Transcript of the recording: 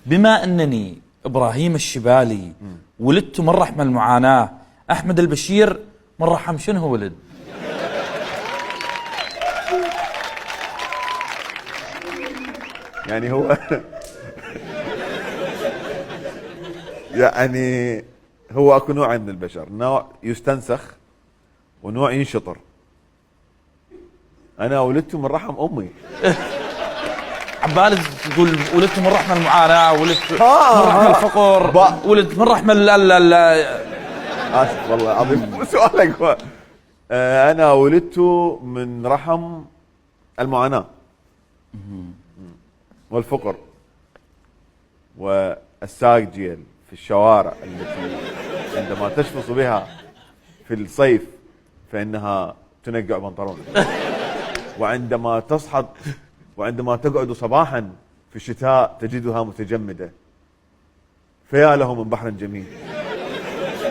بما أنني إبراهيم الشبالي ولدت من رحم المعاناة، أحمد البشير من رحم شنو هو ولد؟ يعني هو يعني هو اكو نوع من البشر، نوع يستنسخ ونوع ينشطر. انا ولدت من رحم امي. عبالي تقول ولدت من رحم المعاناة، ولدت من رحم الفقر، ولدت من رحم اسف والله العظيم سؤالك هو. انا ولدت من رحم المعاناة والفقر والساجيل في الشوارع التي عندما تشفص بها في الصيف فإنها تنقع بنطلون، وعندما تصحد وعندما تقعد صباحا في الشتاء تجدها متجمدة. فيا له من بحر جميل.